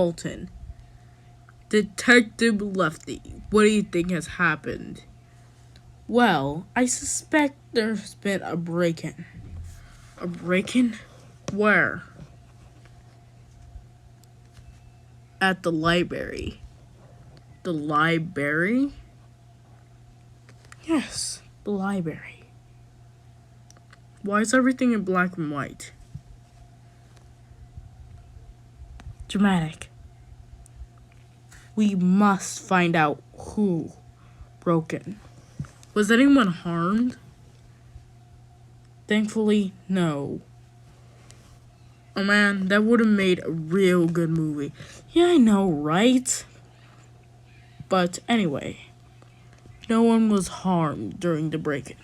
Bolton. Detective Lefty, what do you think has happened? Well, I suspect there's been a break-in. A break-in? Where? At the library. The library? Yes, the library. Why is everything in black and white? Dramatic. We must find out who broke in. Was anyone harmed? Thankfully, no. Oh man, that would have made a real good movie. Yeah, I know, right? But anyway, no one was harmed during the break-in.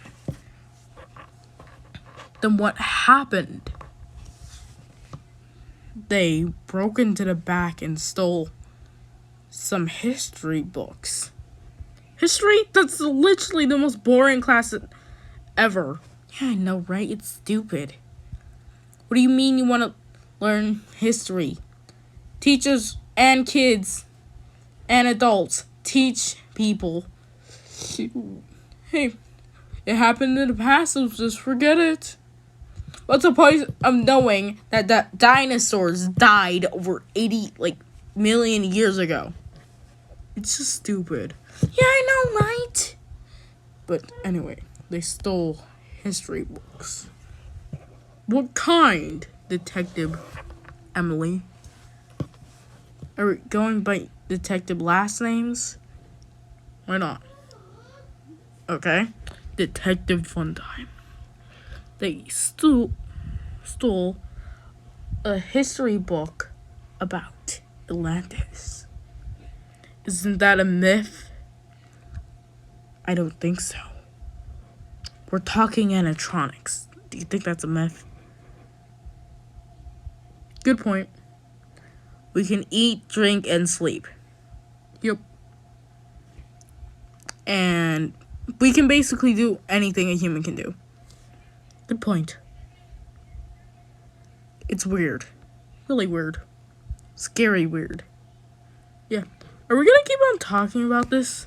Then what happened? They broke into the back and stole some history books. History? That's literally the most boring class ever. Yeah, I know, right? It's stupid. What do you mean you want to learn history? Teachers and kids and adults teach people. Hey, it happened in the past, so just forget it. What's the point of knowing that dinosaurs died over 80 million years ago? It's just stupid. Yeah, I know, right? But anyway, they stole history books. What kind, Detective Emily? Are we going by detective last names? Why not? Okay. Detective Funtime. They stole a history book about Atlantis. Isn't that a myth? I don't think so. We're talking animatronics. Do you think that's a myth? Good point. We can eat, drink, and sleep. Yep. And we can basically do anything a human can do. Good point. It's weird. Really weird. Scary weird. Yeah. Are we gonna keep on talking about this?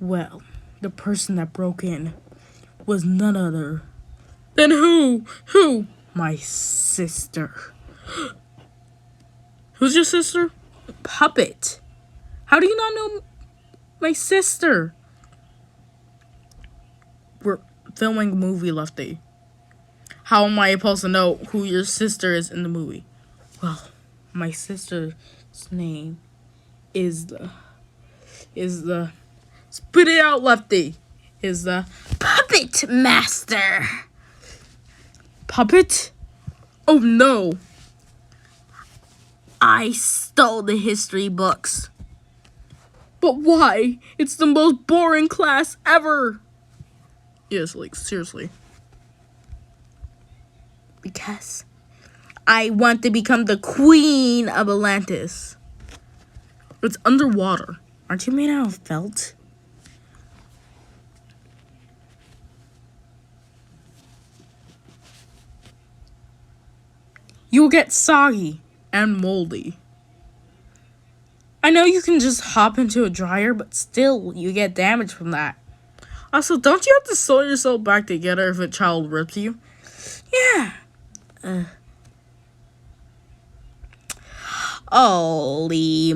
Well, the person that broke in was none other than who? Who? My sister. Who's your sister? Puppet. How do you not know my sister? We're filming a movie, Lefty. How am I supposed to know who your sister is in the movie? Well, my sister's name is the spit it out, Lefty. Is the Puppet Master. Puppet? Oh no. I stole the history books. But why? It's the most boring class ever. Yes, seriously. Because I want to become the queen of Atlantis. It's underwater. Aren't you made out of felt? You'll get soggy and moldy. I know you can just hop into a dryer, but still, you get damage from that. Also, don't you have to sew yourself back together if a child rips you? Yeah. Holy